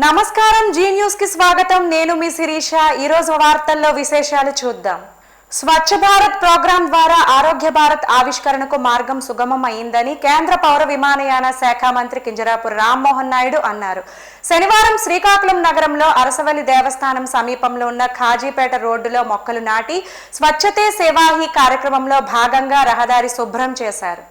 నమస్కారం G news కి స్వాగతం. నేను మీ శిరీష. ఈ రోజు వార్తల్లో విశేషాలు చూద్దాం. స్వచ్ఛ భారత్ ప్రోగ్రాం ద్వారా ఆరోగ్య భారత్ ఆవిష్కరణకు మార్గం సుగమం అయిందని కేంద్ర పౌర విమానయాన శాఖ మంత్రి కింజరాపు రామ్మోహన్ నాయుడు అన్నారు. శనివారం శ్రీకాకుళం నగరంలో అరసవల్లి దేవస్థానం సమీపంలో ఉన్న ఖాజీపేట రోడ్డులో మొక్కలు నాటి స్వచ్ఛతే సేవాహి కార్యక్రమంలో భాగంగా రహదారి శుభ్రం చేశారు.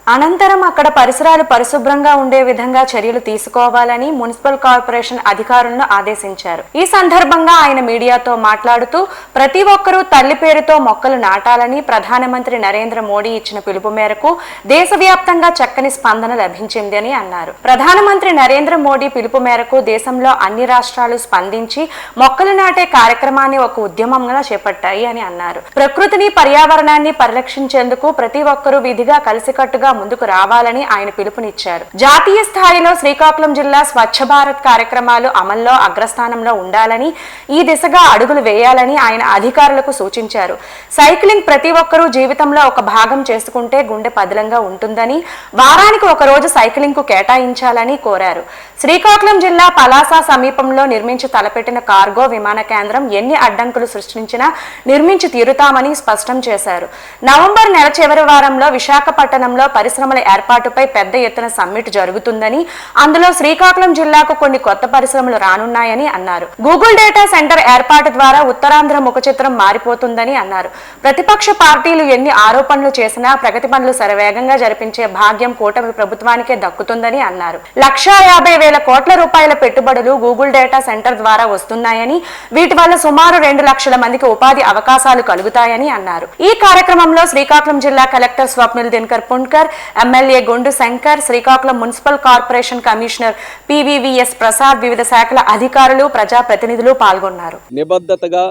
అనంతరం అక్కడ పరిసరాలు పరిశుభ్రంగా ఉండే విధంగా చర్యలు తీసుకోవాలని మున్సిపల్ కార్పొరేషన్ అధికారులను ఆదేశించారు. ఈ సందర్భంగా ఆయన మీడియాతో మాట్లాడుతూ ప్రతి ఒక్కరూ తల్లి పేరుతో మొక్కలు నాటాలని ప్రధానమంత్రి నరేంద్ర మోడీ ఇచ్చిన పిలుపు మేరకు దేశవ్యాప్తంగా చక్కని స్పందన లభించిందని అన్నారు. ప్రధానమంత్రి నరేంద్ర మోడీ పిలుపు మేరకు దేశంలో అన్ని రాష్ట్రాలు స్పందించి మొక్కలు నాటే కార్యక్రమాన్ని ఒక ఉద్యమంగా చేపట్టాయి అని అన్నారు. ప్రకృతిని పర్యావరణాన్ని పరిరక్షించేందుకు ప్రతి ఒక్కరూ విధిగా కలిసికట్టుగా ముందుకు రావాలని ఆయన పిలుపునిచ్చారు. జాతీయ స్థాయిలో శ్రీకాకుళం జిల్లా స్వచ్ఛ భారత్ కార్యక్రమాలు అమల్లో అగ్రస్థానంలో ఉండాలని, ఈ దిశగా అడుగులు వేయాలని ఆయన అధికారులకు సూచించారు. సైక్లింగ్ ప్రతి ఒక్కరూ జీవితంలో ఒక భాగం చేసుకుంటే గుండె పదిలంగా ఉంటుందని, వారానికి ఒక రోజు సైక్లింగ్ కు కేటాయించాలని కోరారు. శ్రీకాకుళం జిల్లా పలాస సమీపంలో నిర్మించి తలపెట్టిన కార్గో విమాన కేంద్రం ఎన్ని అడ్డంకులు సృష్టించినా నిర్మించి తీరుతామని స్పష్టం చేశారు. నవంబర్ నెల చివరి వారంలో విశాఖపట్నంలో పరిశ్రమల ఏర్పాటుపై పెద్ద ఎత్తున సమ్మిట్ జరుగుతుందని, అందులో శ్రీకాకుళం జిల్లాకు కొన్ని కొత్త పరిశ్రమలు రానున్నాయని అన్నారు. గూగుల్ డేటా సెంటర్ ఏర్పాటు ద్వారా ఉత్తరాంధ్ర ముఖ చిత్రం మారిపోతుందని అన్నారు. ప్రతిపక్ష పార్టీలు ఎన్ని ఆరోపణలు చేసినా ప్రగతి పనులు శరవేగంగా జరిపించే భాగ్యం కూటమి ప్రభుత్వానికే దక్కుతుందని అన్నారు. 1,50,000 కోట్ల రూపాయల పెట్టుబడులు గూగుల్ డేటా సెంటర్ ద్వారా వస్తున్నాయని, వీటి వల్ల సుమారు 2 లక్షల మందికి ఉపాధి అవకాశాలు కలుగుతాయని అన్నారు. ఈ కార్యక్రమంలో శ్రీకాకుళం జిల్లా collector Swapnil Dinakar Punkar, MLA Gondu Shankar, Srikakulam municipal corporation commissioner PVVS Prasad, వివిధ శాఖల అధికారులు, ప్రజాప్రతినిధులు పాల్గొన్నారు. నిబద్ధతగా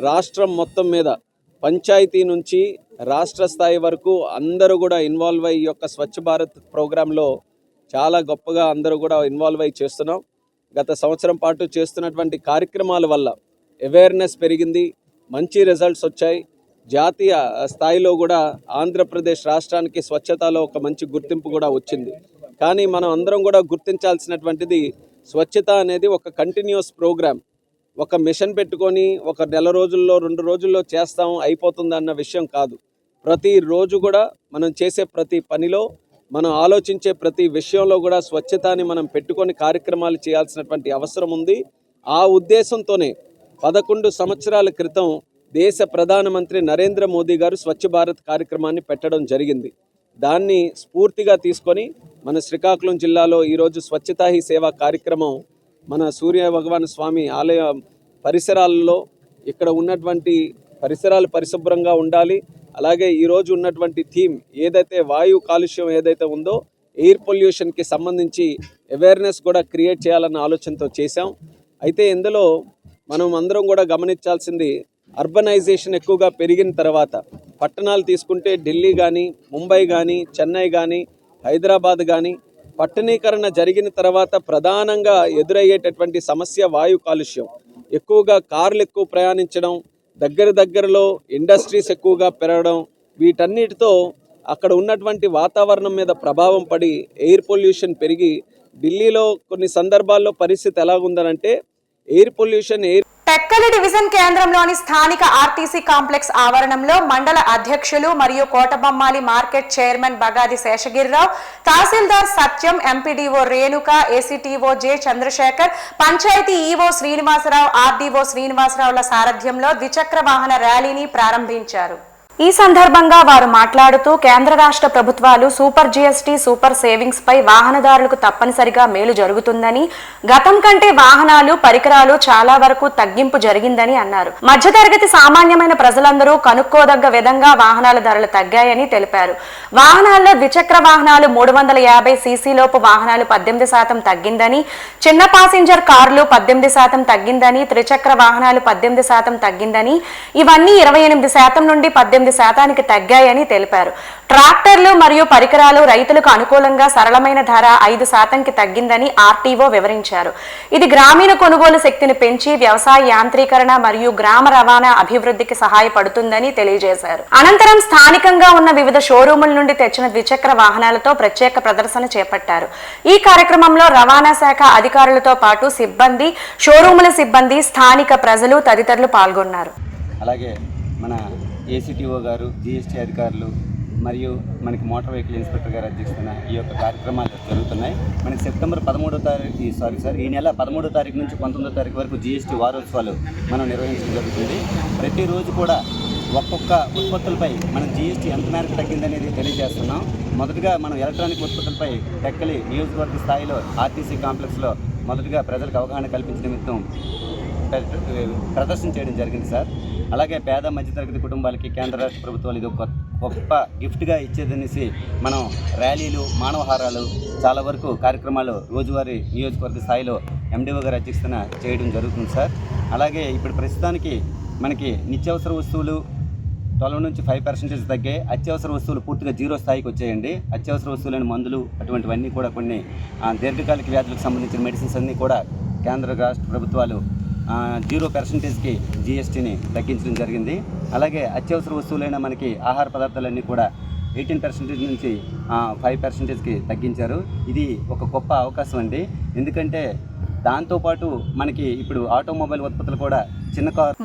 రాష్ట్రం మొత్తం మీద పంచాయతీ నుంచి రాష్ట్ర స్థాయి వరకు అందరూ కూడా ఇన్వాల్వ్ అయ్యి యొక్క స్వచ్ఛ భారత్ ప్రోగ్రాంలో చాలా గొప్పగా అందరూ కూడా ఇన్వాల్వ్ అయ్యి చేస్తున్నాం. గత సంవత్సరం పాటు చేస్తున్నటువంటి కార్యక్రమాల వల్ల అవేర్నెస్ పెరిగింది, మంచి రిజల్ట్స్ వచ్చాయి. జాతీయ స్థాయిలో కూడా ఆంధ్రప్రదేశ్ రాష్ట్రానికి స్వచ్ఛతలో ఒక మంచి గుర్తింపు కూడా వచ్చింది. కానీ మనం అందరం కూడా గుర్తించాల్సినటువంటిది, స్వచ్ఛత అనేది ఒక కంటిన్యూస్ ప్రోగ్రామ్. ఒక మిషన్ పెట్టుకొని ఒక నెల రోజుల్లో 2 రోజుల్లో చేస్తాం అయిపోతుంది అన్న విషయం కాదు. ప్రతిరోజు కూడా మనం చేసే ప్రతి పనిలో, మనం ఆలోచించే ప్రతి విషయంలో కూడా స్వచ్ఛతని మనం పెట్టుకొని కార్యక్రమాలు చేయాల్సినటువంటి అవసరం ఉంది. ఆ ఉద్దేశంతోనే 11 సంవత్సరాల క్రితం దేశ ప్రధానమంత్రి నరేంద్ర మోదీ గారు స్వచ్ఛ భారత్ కార్యక్రమాన్ని పెట్టడం జరిగింది. దాన్ని స్ఫూర్తిగా తీసుకొని మన శ్రీకాకుళం జిల్లాలో ఈరోజు స్వచ్ఛతా హీ సేవా కార్యక్రమం మన సూర్య భగవాన్ స్వామి ఆలయ పరిసరాలలో ఇక్కడ ఉన్నటువంటి పరిసరాలు పరిశుభ్రంగా ఉండాలి. అలాగే ఈరోజు ఉన్నటువంటి థీమ్ ఏదైతే వాయు కాలుష్యం ఏదైతే ఉందో, ఎయిర్ పొల్యూషన్కి సంబంధించి అవేర్నెస్ కూడా క్రియేట్ చేయాలన్న ఆలోచనతో చేశాం. అయితే ఇందులో మనం అందరం కూడా గమనించాల్సింది, అర్బనైజేషన్ ఎక్కువగా పెరిగిన తర్వాత పట్టణాలు తీసుకుంటే ఢిల్లీ కానీ, ముంబై కానీ, చెన్నై కానీ, హైదరాబాద్ కానీ, పట్టణీకరణ జరిగిన తర్వాత ప్రధానంగా ఎదురయ్యేటటువంటి సమస్య వాయు కాలుష్యం. ఎక్కువగా కార్లు ఎక్కువ ప్రయాణించడం, దగ్గరలో ఇండస్ట్రీస్ ఎక్కువగా పెరగడం, వీటన్నిటితో అక్కడ ఉన్నటువంటి వాతావరణం మీద ప్రభావం పడి ఎయిర్ పొల్యూషన్ పెరిగి, ఢిల్లీలో కొన్ని సందర్భాల్లో పరిస్థితి ఎలాగుందనంటే ఎయిర్ పొల్యూషన్ టెక్కలి డివిజన్ కేంద్రంలోని స్థానిక ఆర్టీసీ కాంప్లెక్స్ ఆవరణంలో మండల అధ్యక్షులు మరియు కోటబొమ్మాలి మార్కెట్ చైర్మన్ బగాది శేషగిరిరావు, తహసీల్దార్ Satyam, MPDO Renuka, ACTO J Chandrasekhar, panchayat EO Srinivasarao, RDO శ్రీనివాసరావుల సారథ్యంలో ద్విచక్ర వాహన ర్యాలీని ప్రారంభించారు. ఈ సందర్భంగా వారు మాట్లాడుతూ కేంద్ర రాష్ట్ర ప్రభుత్వాలు సూపర్ జీఎస్టీ, సూపర్ సేవింగ్స్ పై వాహనదారులకు తప్పనిసరిగా మేలు జరుగుతుందని, గతం కంటే వాహనాలు, పరికరాలు చాలా వరకు తగ్గింపు జరిగిందని అన్నారు. మధ్యతరగతి సామాన్యమైన ప్రజలందరూ కనుక్కోదగ్గ విధంగా వాహనాల ధరలు తగ్గాయని తెలిపారు. వాహనాల్లో ద్విచక్ర వాహనాలు 350 cc లోపు వాహనాలు 18% తగ్గిందని, చిన్న పాసింజర్ కార్లు 18% తగ్గిందని, త్రిచక్ర వాహనాలు 18% తగ్గిందని, ఇవన్నీ 28% నుండి 18% 8% తగ్గాయని తెలిపారు. ట్రాక్టర్లు మరియు పరికరాలు రైతులకు అనుకూలంగా సరళమైన ధర 5% తగ్గిందని ఆర్టీఓ వివరించారు. ఇది గ్రామీణ కొనుగోలు శక్తిని పెంచి వ్యవసాయ యాంత్రీకరణ మరియు గ్రామ రవాణా అభివృద్ధికి సహాయపడుతుందని తెలియజేశారు. అనంతరం స్థానికంగా ఉన్న వివిధ షోరూముల నుండి తెచ్చిన ద్విచక్ర వాహనాలతో ప్రత్యేక ప్రదర్శన చేపట్టారు. ఈ కార్యక్రమంలో రవాణా శాఖ అధికారులతో పాటు సిబ్బంది, షోరూముల సిబ్బంది, స్థానిక ప్రజలు తదితరులు పాల్గొన్నారు. అలాగే మన ఏసీటీఓ గారు, జీఎస్టీ అధికారులు మరియు మనకి మోటార్ వెహికల్ ఇన్స్పెక్టర్ గారు అధ్యక్షతన ఈ యొక్క కార్యక్రమాలు జరుగుతున్నాయి. మనకి సెప్టెంబర్ 13వ తారీఖు ఈ నెల 13వ తారీఖు నుంచి 19వ తారీఖు వరకు జీఎస్టీ వారోత్సవాలు మనం నిర్వహించడం జరుగుతుంది. ప్రతిరోజు కూడా ఒక్కొక్క ఉత్పత్తులపై మనం జీఎస్టీ ఎంత మేరకు తగ్గిందనేది తెలియజేస్తున్నాం. మొదటగా మనం ఎలక్ట్రానిక్ ఉత్పత్తులపై టెక్కలి నియోజకవర్గ స్థాయిలో ఆర్టీసీ కాంప్లెక్స్లో మొదటగా ప్రజలకు అవగాహన కల్పించే నిమిత్తం ప్రదర్శన చేయడం జరిగింది సార్. అలాగే పేద మధ్యతరగతి కుటుంబాలకి కేంద్ర రాష్ట్ర ప్రభుత్వాలు ఇది ఒక గొప్ప గిఫ్ట్గా ఇచ్చేదనేసి మనం ర్యాలీలు, మానవహారాలు, చాలా వరకు కార్యక్రమాలు రోజువారీ నియోజకవర్గ స్థాయిలో ఎండిఓ గారి అధ్యక్షతన చేయడం జరుగుతుంది సార్. అలాగే ఇప్పుడు ప్రస్తుతానికి మనకి నిత్యావసర వస్తువులు 12 నుంచి 5% తగ్గాయి. అత్యవసర వస్తువులు పూర్తిగా 0 స్థాయికి వచ్చాయండి. అత్యవసర వస్తువులైన మందులు అటువంటివన్నీ కూడా కొన్ని దీర్ఘకాలిక వ్యాధులకు సంబంధించిన మెడిసిన్స్ అన్నీ కూడా కేంద్ర రాష్ట్ర ప్రభుత్వాలు 0%కి జీఎస్టీని తగ్గించడం జరిగింది. అలాగే అత్యవసర వస్తువులైన మనకి ఆహార పదార్థాలన్నీ కూడా 18% నుంచి 5%కి తగ్గించారు. ఇది ఒక గొప్ప అవకాశం అండి. ఎందుకంటే దాంతోపాటు మనకి ఇప్పుడు ఆటోమొబైల్ ఉత్పత్తులు కూడా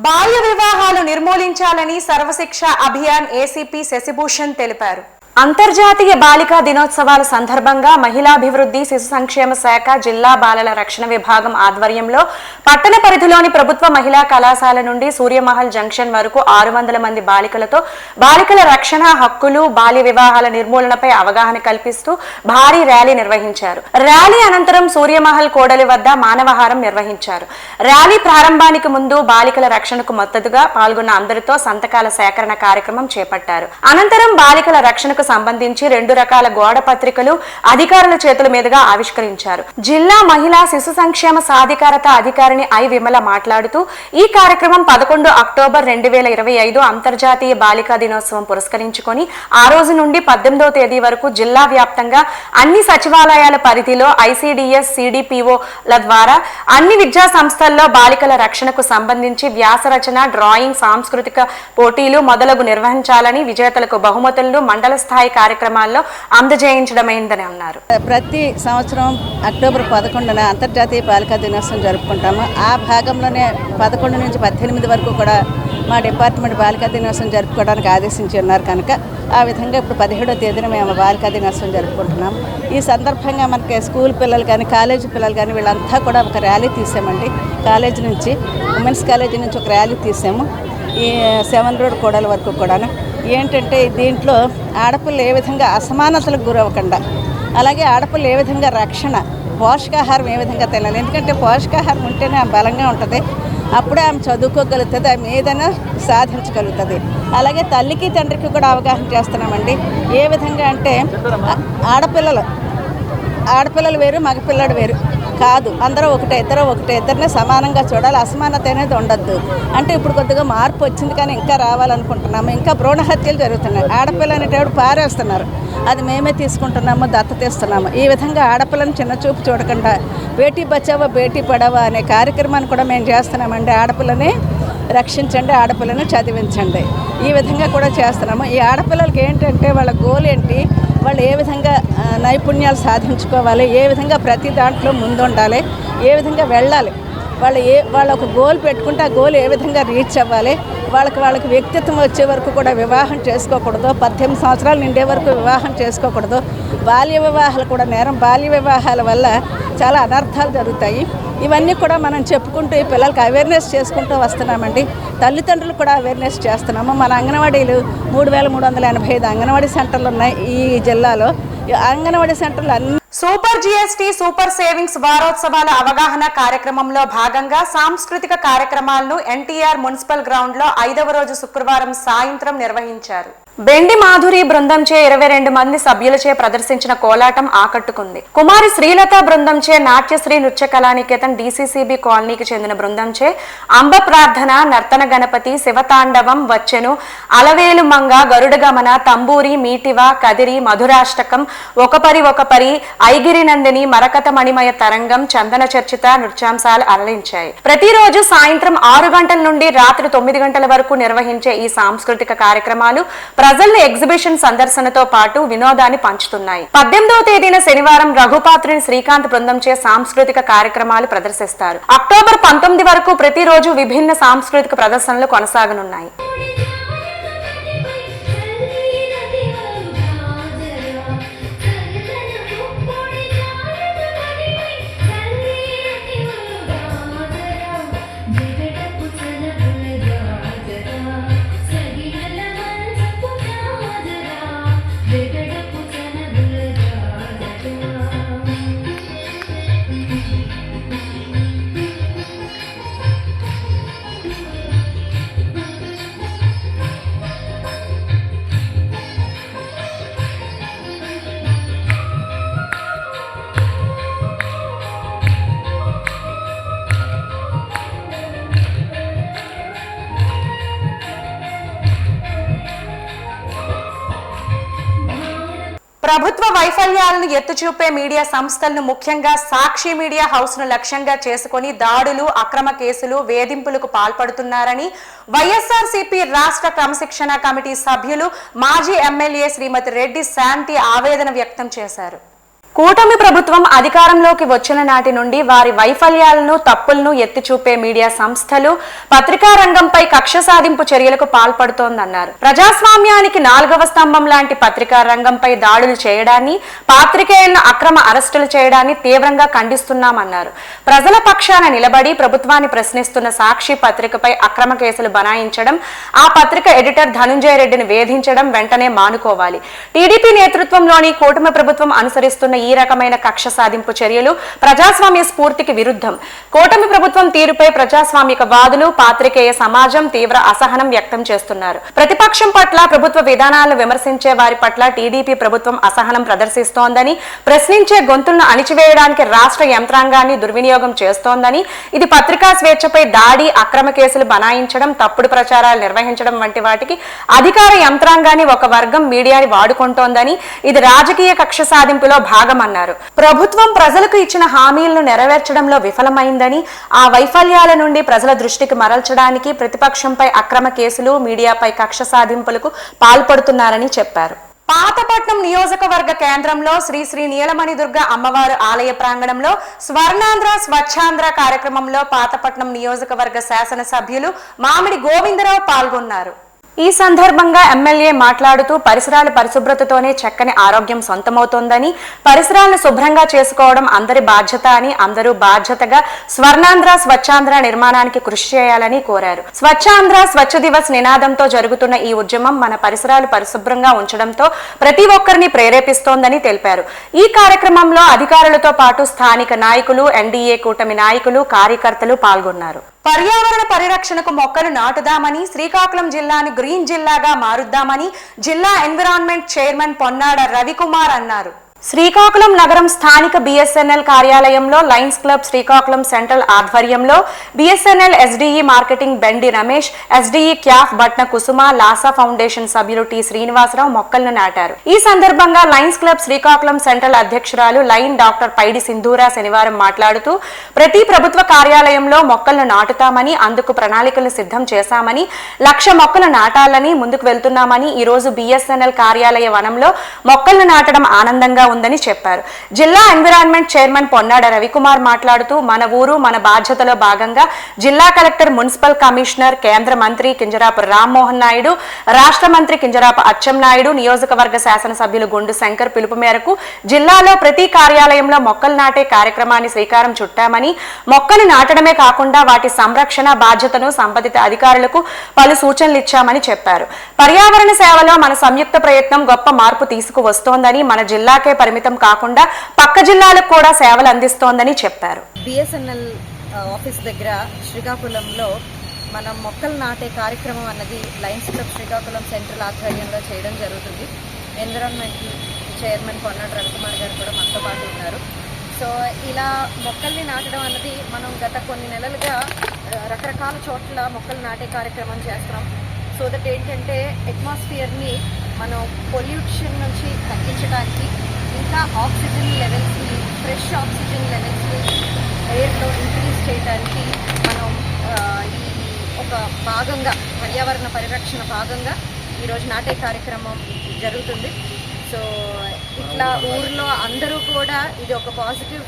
బాల్య వివాహాలు నిర్మూలించాలని సర్వశిక్ష అభియాన్ ఏసీపీ శశిభూషణ్ తెలిపారు. అంతర్జాతీయ బాలికా దినోత్సవాల సందర్భంగా మహిళాభివృద్ధి, శిశు సంక్షేమ శాఖ, జిల్లా బాలల రక్షణ విభాగం ఆధ్వర్యంలో పట్టణ పరిధిలోని ప్రభుత్వ మహిళా కళాశాల నుండి సూర్యమహల్ జంక్షన్ వరకు 600 మంది బాలికలతో బాలికల రక్షణ, హక్కులు, బాల్య వివాహాల నిర్మూలనపై అవగాహన కల్పిస్తూ భారీ ర్యాలీ నిర్వహించారు. ర్యాలీ అనంతరం సూర్యమహల్ కోడలి వద్ద మానవహారం నిర్వహించారు. ర్యాలీ ప్రారంభానికి ముందు బాలికల రక్షణకు మద్దతుగా పాల్గొన్న అందరితో సంతకాల సేకరణ కార్యక్రమం చేపట్టారు. అనంతరం బాలికల రక్షణకు సంబంధించి 2 రకాల గోడ పత్రికలు అధికారుల చేతుల మీదుగా ఆవిష్కరించారు. జిల్లా మహిళా శిశు సంక్షేమ సాధికారత అధికారిని ఐ విమల మాట్లాడుతూ ఈ కార్యక్రమం 11 అక్టోబర్ 2025 అంతర్జాతీయ బాలికా దినోత్సవం పురస్కరించుకొని ఆ రోజు నుండి 18వ తేదీ వరకు జిల్లా వ్యాప్తంగా అన్ని సచివాలయాల పరిధిలో ఐసీడీఎస్, సిడిపిఓల ద్వారా అన్ని విద్యా సంస్థల్లో బాలికల రక్షణకు సంబంధించి వ్యాసరచన, డ్రాయింగ్, సాంస్కృతిక పోటీలు మొదలగు నిర్వహించాలని, విజేతలకు బహుమతులను మండల స్థాయి కార్యక్రమాల్లో అందజేయించడమైందని అన్నారు. ప్రతి సంవత్సరం అక్టోబర్ 11న అంతర్జాతీయ బాలికా దినోత్సవం జరుపుకుంటాము. ఆ భాగంలోనే 11 నుంచి 18 వరకు కూడా మా డిపార్ట్మెంట్ బాలికా దినోత్సవం జరుపుకోవడానికి ఆదేశించి ఉన్నారు కనుక ఆ విధంగా ఇప్పుడు 17వ తేదీన మేము బాలికా దినోత్సవం జరుపుకుంటున్నాము. ఈ సందర్భంగా మనకి స్కూల్ పిల్లలు కానీ, కాలేజీ పిల్లలు కానీ వీళ్ళంతా కూడా ఒక ర్యాలీ తీసామండి. కాలేజీ నుంచి, ఉమెన్స్ కాలేజీ నుంచి ఒక ర్యాలీ తీసాము. ఈ 7 రోడ్ కోడల వరకు కూడాను ఏంటంటే దీంట్లో ఆడపిల్లలు ఏ విధంగా అసమానతలకు గురవ్వకుండా, అలాగే ఆడపిల్లలు ఏ విధంగా రక్షణ, పోషకాహారం ఏ విధంగా తినాలి. ఎందుకంటే పోషకాహారం ఉంటేనే ఆమె బలంగా ఉంటుంది, అప్పుడే ఆమె చదువుకోగలుగుతుంది, ఆమె ఏదైనా సాధించగలుగుతుంది. అలాగే తల్లికి తండ్రికి కూడా అవగాహన చేస్తున్నామండి. ఏ విధంగా అంటే ఆడపిల్లలు వేరు, మగపిల్లడు వేరు కాదు, అందరూ ఒకటే, ఇద్దరిని సమానంగా చూడాలి. అసమానత అనేది ఉండద్దు. అంటే ఇప్పుడు కొద్దిగా మార్పు వచ్చింది కానీ ఇంకా రావాలనుకుంటున్నాము. ఇంకా భ్రూణ హత్యలు జరుగుతున్నాయి. ఆడపిల్ల అనేటప్పుడు పారేస్తున్నారు, అది మేమే తీసుకుంటున్నాము, దత్తతీస్తున్నాము. ఈ విధంగా ఆడపిల్లని చిన్న చూపు చూడకుండా బేటీ బచావో బేటీ పడావో అనే కార్యక్రమాన్ని కూడా మేము చేస్తున్నామండి. ఆడపిల్లని రక్షించండి, ఆడపిల్లని చదివించండి, ఈ విధంగా కూడా చేస్తున్నాము. ఈ ఆడపిల్లలకి ఏంటంటే వాళ్ళ గోల్ ఏంటి, వాళ్ళు ఏ విధంగా నైపుణ్యాలు సాధించుకోవాలి, ఏ విధంగా ప్రతి దాంట్లో ముందుండాలి, ఏ విధంగా వెళ్ళాలి, వాళ్ళ ఒక గోల్ పెట్టుకుంటే ఆ గోల్ ఏ విధంగా రీచ్ అవ్వాలి, వాళ్ళకి వ్యక్తిత్వం వచ్చే వరకు కూడా వివాహం చేసుకోకూడదు, 18 సంవత్సరాలు నిండే వరకు వివాహం చేసుకోకూడదు. బాల్య వివాహాలు కూడా నేరం. బాల్య వివాహాల వల్ల చాలా అనర్థాలు జరుగుతాయి. ఇవన్నీ కూడా మనం చెప్పుకుంటూ ఈ పిల్లలకి అవేర్నెస్ చేసుకుంటూ వస్తున్నామండి. తల్లిదండ్రులు కూడా అవేర్నెస్ చేస్తున్నాము. మన అంగన్వాడీలు 3385 అంగన్వాడీ సెంటర్లు ఉన్నాయి ఈ జిల్లాలో. అంగన్వాడీ సెంటర్లు అన్ని సూపర్ జిఎస్టీ సూపర్ సేవింగ్స్ వారోత్సవాల అవగాహన కార్యక్రమంలో భాగంగా సాంస్కృతిక కార్యక్రమాలను ఎన్టీఆర్ మున్సిపల్ గ్రౌండ్ లో 5వ రోజు శుక్రవారం సాయంత్రం నిర్వహించారు. బెండి మాధురి బృందంచే 22 మంది సభ్యులచే ప్రదర్శించిన కోలాటం ఆకట్టుకుంది. కుమారి శ్రీలత బృందంచే నాట్యశ్రీ నృత్య కళానికేతన్ DCCB కాలనీకి చెందిన బృందంచే అంబ ప్రార్థన, నర్తన గణపతి, శివతాండవం వచ్చెను, అలవేలు మంగ, గరుడ గమన, తంబూరి, మీటివ, కదిరి, మధురాష్టకం, ఒకపరి, ఐగిరి నందిని, మరకత మణిమయ తరంగం, చందన చర్చిత నృత్యాంశాలు అలరించాయి. ప్రతిరోజు సాయంత్రం 6 గంటల నుండి రాత్రి 9 గంటల వరకు నిర్వహించే ఈ సాంస్కృతిక కార్యక్రమాలు ప్రజల్ని ఎగ్జిబిషన్ సందర్శనతో పాటు వినోదాన్ని పంచుతున్నాయి. 18వ తేదీన శనివారం రఘుపాత్రుని శ్రీకాంత్ బృందంచే సాంస్కృతిక కార్యక్రమాలు ప్రదర్శిస్తారు. అక్టోబర్ 19 వరకు ప్రతిరోజు విభిన్న సాంస్కృతిక ప్రదర్శనలు కొనసాగనున్నాయి. ప్రభుత్వ వైఫల్యాలను ఎత్తుచూపే మీడియా సంస్థలను, ముఖ్యంగా సాక్షి మీడియా హౌస్ ను లక్ష్యంగా చేసుకుని దాడులు, అక్రమ కేసులు, వేధింపులకు పాల్పడుతున్నారని వైఎస్ఆర్సీపీ రాష్ట్ర క్రమశిక్షణ కమిటీ సభ్యులు, మాజీ ఎమ్మెల్యే శ్రీమతి రెడ్డి శాంతి ఆవేదన వ్యక్తం చేశారు. కూటమి ప్రభుత్వం అధికారంలోకి వచ్చిన నాటి నుండి వారి వైఫల్యాలను, తప్పులను ఎత్తిచూపే మీడియా సంస్థలు పత్రికా రంగంపై కక్ష సాధింపు చర్యలకు పాల్పడుతోందన్నారు. ప్రజాస్వామ్యానికి 4వ స్తంభం లాంటి పత్రికా రంగంపై దాడులు చేయడాన్ని, పాత్రికేయులను అక్రమ అరెస్టులు చేయడాన్ని తీవ్రంగా ఖండిస్తున్నామన్నారు. ప్రజల పక్షాన నిలబడి ప్రభుత్వాన్ని ప్రశ్నిస్తున్న సాక్షి పత్రికపై అక్రమ కేసులు బనాయించడం, ఆ పత్రిక ఎడిటర్ ధనుంజయ రెడ్డిని వేధించడం వెంటనే మానుకోవాలి. టీడీపీ నేతృత్వంలోని కూటమి ప్రభుత్వం అనుసరిస్తున్న ఈ రకమైన కక్ష సాధింపు చర్యలు ప్రజాస్వామ్య స్ఫూర్తికి విరుద్ధం. కూటమి ప్రభుత్వం తీరుపై ప్రజాస్వామిక వాదులు, పాత్రికేయ సమాజం తీవ్ర అసహనం వ్యక్తం చేస్తున్నారు. ప్రతిపక్షం పట్ల, ప్రభుత్వ విధానాలను విమర్శించే వారి పట్ల టీడీపీ ప్రభుత్వం అసహనం ప్రదర్శిస్తోందని, ప్రశ్నించే గొంతులను అణిచివేయడానికి రాష్ట్ర యంత్రాంగాన్ని దుర్వినియోగం చేస్తోందని, ఇది పత్రికా స్వేచ్ఛపై దాడి, అక్రమ కేసులు బనాయించడం, తప్పుడు ప్రచారాలు నిర్వహించడం వంటి వాటికి అధికార యంత్రాంగాన్ని ఒక వర్గం మీడియాని వాడుకుంటోందని, ఇది రాజకీయ కక్ష సాధింపులో భాగం అన్నారు. ప్రభుత్వం ప్రజలకు ఇచ్చిన హామీలను నెరవేర్చడంలో విఫలమైందని, ఆ వైఫల్యాల నుండి ప్రజల దృష్టికి మరల్చడానికి ప్రతిపక్షంపై అక్రమ కేసులు, మీడియాపై కక్ష సాధింపులకు పాల్పడుతున్నారని చెప్పారు. పాతపట్నం నియోజకవర్గ కేంద్రంలో శ్రీ నీలమణి దుర్గ అమ్మవారు ఆలయ ప్రాంగణంలో స్వర్ణాంధ్ర స్వచ్ఛాంధ్ర కార్యక్రమంలో పాతపట్నం నియోజకవర్గ శాసనసభ్యులు మామిడి గోవిందరావు పాల్గొన్నారు. ఈ సందర్భంగా ఎమ్మెల్యే మాట్లాడుతూ పరిసరాల పరిశుభ్రతతోనే చక్కని ఆరోగ్యం సొంతమవుతోందని, పరిసరాలను శుభ్రంగా చేసుకోవడం అందరి బాధ్యత అని, అందరూ బాధ్యతగా స్వర్ణాంధ్ర స్వచ్ఛాంధ్ర నిర్మాణానికి కృషి చేయాలని కోరారు. స్వచ్ఛాంధ్ర స్వచ్ఛ దివస్ నినాదంతో జరుగుతున్న ఈ ఉద్యమం మన పరిసరాలు పరిశుభ్రంగా ఉంచడంతో ప్రతి ఒక్కరిని ప్రేరేపిస్తోందని తెలిపారు. ఈ కార్యక్రమంలో అధికారులతో పాటు స్థానిక నాయకులు, ఎన్డీఏ కూటమి నాయకులు, కార్యకర్తలు పాల్గొన్నారు. పర్యావరణ పరిరక్షణకు మొక్కలు నాటుదామని, శ్రీకాకుళం జిల్లాని గ్రీన్ జిల్లాగా మారుద్దామని జిల్లా ఎన్విరాన్మెంట్ చైర్మన్ పొన్నాడ రవికుమార్ అన్నారు. శ్రీకాకుళం నగరం స్థానిక బిఎస్ఎన్ఎల్ కార్యాలయంలో లయన్స్ క్లబ్ శ్రీకాకుళం సెంట్రల్ ఆధ్వర్యంలో BSNL SDE marketing Bendi Ramesh, SDE క్యాఫ్ బట్న కుసుమ, లాసా ఫౌండేషన్ సభ్యులు టి శ్రీనివాసరావు మొక్కలను నాటారు. ఈ సందర్భంగా లయన్స్ క్లబ్ శ్రీకాకుళం సెంట్రల్ అధ్యక్షురాలు లైన్ డాక్టర్ పైడి సింధూరా శనివారం మాట్లాడుతూ, ప్రతి ప్రభుత్వ కార్యాలయంలో మొక్కలను నాటుతామని, అందుకు ప్రణాళికలు సిద్ధం చేశామని, 1,00,000 మొక్కలు నాటాలని ముందుకు వెళ్తున్నామని, ఈ రోజు బిఎస్ఎన్ఎల్ కార్యాలయ వనంలో మొక్కలను నాటడం ఆనందంగా ఉందని చెప్పారు. జిల్లా ఎన్విరాన్మెంట్ చైర్మన్ పొన్నాడ రవికుమార్ మాట్లాడుతూ, మన ఊరు మన బాధ్యతలో భాగంగా జిల్లా కలెక్టర్, మున్సిపల్ కమిషనర్, కేంద్ర మంత్రి కింజరాపు రామ్మోహన్ నాయుడు, రాష్ట్ర మంత్రి కింజరాపు అచ్చెన్నాయుడు, నియోజకవర్గ శాసనసభ్యులు గుండు శంకర్ పిలుపు మేరకు జిల్లాలో ప్రతి కార్యాలయంలో మొక్కలు నాటే కార్యక్రమాన్ని శ్రీకారం చుట్టామని, మొక్కలు నాటడమే కాకుండా వాటి సంరక్షణ బాధ్యతను సంబంధిత అధికారులకు పలు సూచనలు ఇచ్చామని చెప్పారు. పర్యావరణ సేవలో మన సంయుక్త ప్రయత్నం గొప్ప మార్పు తీసుకువస్తోందని, మన జిల్లాకే పరిమితం కాకుండా పక్క జిల్లాలకు కూడా సేవలు అందిస్తోందని చెప్పారు. బిఎస్ఎన్ఎల్ ఆఫీస్ దగ్గర శ్రీకాకుళంలో మనం మొక్కలు నాటే కార్యక్రమం అన్నది లయన్స్ క్లబ్ శ్రీకాకుళం సెంట్రల్ ఆధ్వర్యంలో చేయడం జరుగుతుంది. ఎన్విరాన్మెంటల్ చైర్మన్ కొన్నాడు రవికుమార్ గారు కూడా మనతో పాటు ఉన్నారు. సో ఇలా మొక్కల్ని నాటడం అన్నది మనం గత కొన్ని నెలలుగా రకరకాల చోట్ల మొక్కలు నాటే కార్యక్రమం చేస్తున్నాం. సో దట్ ఏంటంటే అట్మాస్ఫియర్ని మనం పొల్యూషన్ నుంచి తగ్గించడానికి, ఇంకా ఆక్సిజన్ లెవెల్స్ని, ఫ్రెష్ ఆక్సిజన్ లెవెల్స్ని ఎయిర్లో ఇంక్రీజ్ చేయడానికి మనం ఈ ఒక భాగంగా, పర్యావరణ పరిరక్షణ భాగంగా ఈరోజు నాటే కార్యక్రమం జరుగుతుంది. సో ఇట్లా ఊర్లో అందరూ కూడా ఇది ఒక పాజిటివ్.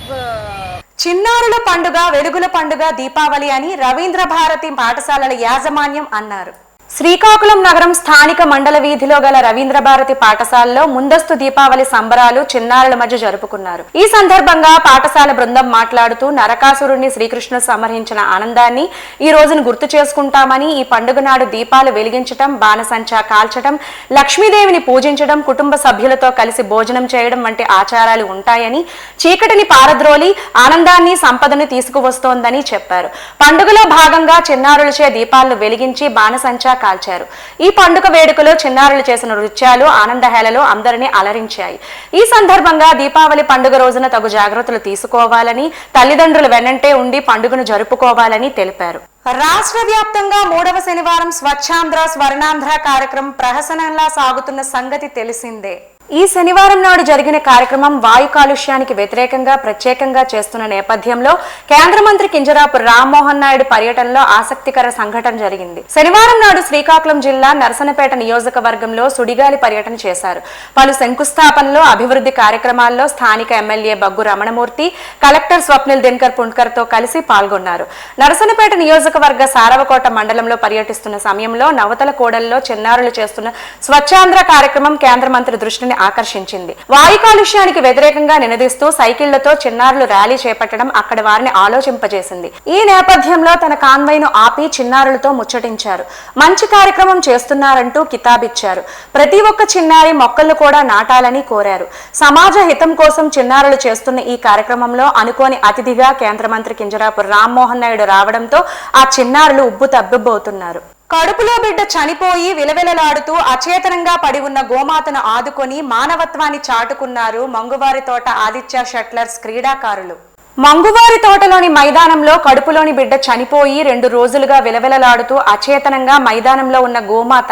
చిన్నారుల పండుగ వెలుగుల పండుగ దీపావళి అని రవీంద్ర భారతి పాఠశాలల యాజమాన్యం అన్నారు. శ్రీకాకుళం నగరం స్థానిక మండల వీధిలో గల రవీంద్ర భారతి పాఠశాలలో ముందస్తు దీపావళి సంబరాలు చిన్నారుల మధ్య జరుపుకున్నారు. ఈ సందర్భంగా పాఠశాల బృందం మాట్లాడుతూ నరకాసురుడిని శ్రీకృష్ణుడు సంహరించిన ఆనందాన్ని ఈ రోజును గుర్తు చేసుకుంటామని, ఈ పండుగ నాడు దీపాలు వెలిగించడం, బాణసంచా కాల్చడం, లక్ష్మీదేవిని పూజించడం, కుటుంబ సభ్యులతో కలిసి భోజనం చేయడం వంటి ఆచారాలు ఉంటాయని, చీకటిని పారద్రోలి ఆనందాన్ని సంపదను తీసుకువస్తోందని చెప్పారు. పండుగలో భాగంగా చిన్నారులచే దీపాలను వెలిగించి బాణసంచా కాల్చారు. ఈ పండుగ వేడుకలో చిన్నారులు చేసిన నృత్యాలు ఆనందహేళలు అందరినీ అలరించాయి. ఈ సందర్భంగా దీపావళి పండుగ రోజున తగు జాగ్రత్తలు తీసుకోవాలని, తల్లిదండ్రులు వెన్నంటే ఉండి పండుగను జరుపుకోవాలని తెలిపారు. రాష్ట్ర వ్యాప్తంగా 3వ శనివారం స్వచ్ఛాంధ్ర స్వర్ణాంధ్ర కార్యక్రమం ప్రహసనంలా సాగుతున్న సంగతి తెలిసిందే. ఈ శనివారం నాడు జరిగిన కార్యక్రమం వాయు కాలుష్యానికి వ్యతిరేకంగా ప్రత్యేకంగా చేస్తున్న నేపథ్యంలో కేంద్ర మంత్రి కింజరాపు రామ్మోహన్ నాయుడు పర్యటనలో ఆసక్తికర సంఘటన జరిగింది. శనివారం నాడు శ్రీకాకుళం జిల్లా నరసనపేట నియోజకవర్గంలో సుడిగాలి పర్యటన చేశారు. పలు శంకుస్థాపనలో, అభివృద్ధి కార్యక్రమాల్లో స్థానిక MLA bug Ramanamurthy, collector Swapnil Dinakar Pundkar తో కలిసి పాల్గొన్నారు. నరసనపేట నియోజకవర్గ సారవకోట మండలంలో పర్యటిస్తున్న సమయంలో నవతల కోడల్లో చిన్నారులు చేస్తున్న స్వచ్ఛాంధ్ర కార్యక్రమం కేంద్ర మంత్రి దృష్టిని ఆకర్షించింది. వాయు కాలుష్యానికి వ్యతిరేకంగా నినదిస్తూ సైకిళ్లతో చిన్నారులు ర్యాలీ చేపట్టడం అక్కడ వారిని ఆలోచింపజేసింది. ఈ నేపథ్యంలో తన కాన్వాయ్ను ఆపి చిన్నారులతో ముచ్చటించారు. మంచి కార్యక్రమం చేస్తున్నారంటూ కితాబిచ్చారు. ప్రతి ఒక్క చిన్నారి మొక్కలు కూడా నాటాలని కోరారు. సమాజ హితం కోసం చిన్నారులు చేస్తున్న ఈ కార్యక్రమంలో అనుకోని అతిథిగా కేంద్ర మంత్రి కింజరాపు రామ్మోహన్ నాయుడు రావడంతో ఆ చిన్నారులు ఉబ్బు తబ్బిబ్బవుతున్నారు. కడుపులో బిడ్డ చనిపోయి విలవిలలాడుతూ అచేతనంగా పడి ఉన్న గోమాతను ఆదుకొని మానవత్వాన్ని చాటుకున్నారు మంగువారి తోట ఆదిత్య షట్లర్స్ క్రీడాకారులు. మంగువారి తోటలోని మైదానంలో కడుపులోని బిడ్డ చనిపోయి 2 రోజులుగా విలవిలలాడుతూ అచేతనంగా మైదానంలో ఉన్న గోమాత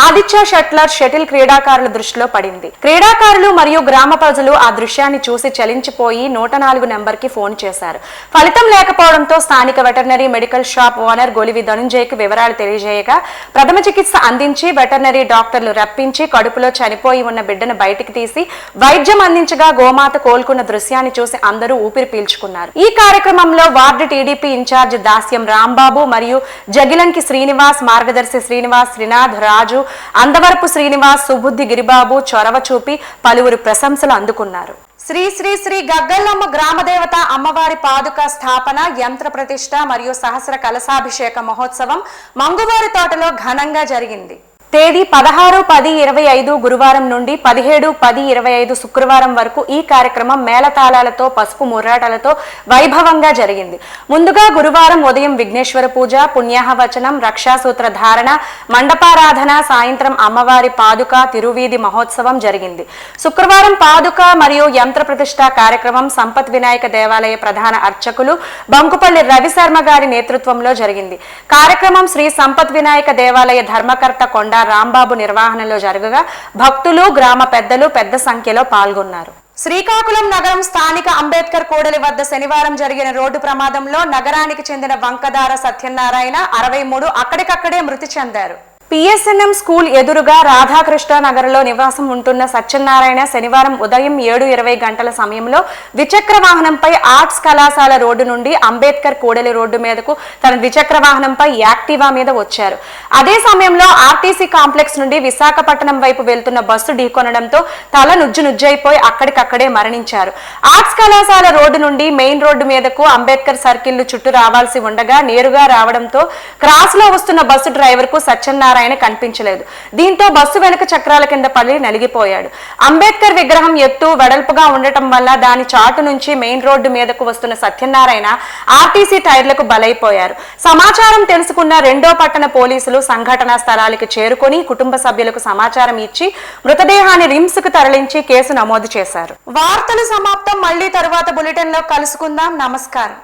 ఆదిత్య షట్లర్ షటిల్ క్రీడాకారుల దృష్టిలో పడింది. క్రీడాకారులు మరియు గ్రామ ప్రజలు ఆ దృశ్యాన్ని చూసి చలించిపోయి 104 నెంబర్కి ఫోన్ చేశారు. ఫలితం లేకపోవడంతో స్థానిక వెటర్నరీ మెడికల్ షాప్ ఓనర్ గొలివి ధనుంజయ్కి వివరాలు తెలియజేయగా ప్రథమ చికిత్స అందించి వెటర్నరీ డాక్టర్లు రప్పించి కడుపులో చనిపోయి ఉన్న బిడ్డను బయటికి తీసి వైద్యం అందించగా గోమాత కోలుకున్న దృశ్యాన్ని చూసి అందరూ ఊపిరి పీల్చుకున్నారు. ఈ కార్యక్రమంలో వార్డు టీడీపీ ఇన్ఛార్జ్ దాస్యం రాంబాబు మరియు జగిలంకి శ్రీనివాస్, మార్గదర్శి శ్రీనివాస్, శ్రీనాథ్ రాజు, అందవరపు శ్రీనివాస్, సుబుద్ధి గిరిబాబు చొరవ చూపి పలువురు ప్రశంసలు అందుకున్నారు. శ్రీ శ్రీ శ్రీ గగ్గల్లమ్మ గ్రామదేవత అమ్మవారి పాదుక స్థాపన, యంత్ర ప్రతిష్ఠ మరియు సహస్ర కలశాభిషేక మహోత్సవం మంగువారి తోటలో ఘనంగా జరిగింది. తేదీ 16-10-25 గురువారం నుండి 17-10-25 శుక్రవారం వరకు ఈ కార్యక్రమం మేళతాళాలతో, పసుపు ముర్రాటలతో వైభవంగా జరిగింది. ముందుగా గురువారం ఉదయం విఘ్నేశ్వర పూజ, పుణ్యాహవచనం, రక్షాసూత్ర ధారణ, మండపారాధన, సాయంత్రం అమ్మవారి పాదుక తిరువీధి మహోత్సవం జరిగింది. శుక్రవారం పాదుక మరియు యంత్ర ప్రతిష్ఠ కార్యక్రమం సంపత్ వినాయక దేవాలయ ప్రధాన అర్చకులు బంకుపల్లి రవిశర్మ గారి నేతృత్వంలో జరిగింది. కార్యక్రమం శ్రీ సంపత్ వినాయక దేవాలయ ధర్మకర్త కొండ రాంబాబు నిర్వహణలో జరగగా భక్తులు, గ్రామ పెద్దలు పెద్ద సంఖ్యలో పాల్గొన్నారు. శ్రీకాకుళం నగరం స్థానిక అంబేద్కర్ కూడలి వద్ద శనివారం జరిగిన రోడ్డు ప్రమాదంలో నగరానికి చెందిన వంకదార సత్యనారాయణ 63 అక్కడికక్కడే మృతి చెందారు. పిఎస్ఎన్ఎం స్కూల్ ఎదురుగా రాధాకృష్ణ నగర్లో నివాసం ఉంటున్న సత్యనారాయణ శనివారం ఉదయం 7:20 గంటల సమయంలో ద్విచక్ర వాహనంపై ఆర్ట్స్ కళాశాల రోడ్డు నుండి అంబేద్కర్ కూడలి రోడ్డు మీదకు తన ద్విచక్ర వాహనంపై యాక్టివా మీద వచ్చారు. అదే సమయంలో ఆర్టీసీ కాంప్లెక్స్ నుండి విశాఖపట్నం వైపు వెళ్తున్న బస్సు ఢీకొనడంతో తల నుజ్జునుజ్జైపోయి అక్కడికక్కడే మరణించారు. ఆర్ట్స్ కళాశాల రోడ్డు నుండి మెయిన్ రోడ్డు మీదకు అంబేద్కర్ సర్కిల్ చుట్టూ రావాల్సి ఉండగా నేరుగా రావడంతో క్రాస్ లో వస్తున్న బస్సు డ్రైవర్ కు సత్యనారాయణ సత్యనారాయణ కనిపించలేదు. దీంతో బస్సు వెనుక చక్రాల కింద పడి నలిగిపోయాడు. అంబేద్కర్ విగ్రహం ఎత్తు వెడల్పుగా ఉండటం వల్ల దాని చాటు నుంచి మెయిన్ రోడ్డు మీదకు వస్తున్న సత్యనారాయణ ఆర్టీసీ టైర్లకు బలైపోయారు. సమాచారం తెలుసుకున్న 2వ పట్టణ పోలీసులు సంఘటనా స్థలానికి చేరుకొని కుటుంబ సభ్యులకు సమాచారం ఇచ్చి మృతదేహాన్ని రిమ్స్ కు తరలించి కేసు నమోదు చేశారు. వార్తలు సమాప్తం. మళ్ళీ తరువాత బులెటిన్ లో కలుసుకుందాం. నమస్కారం.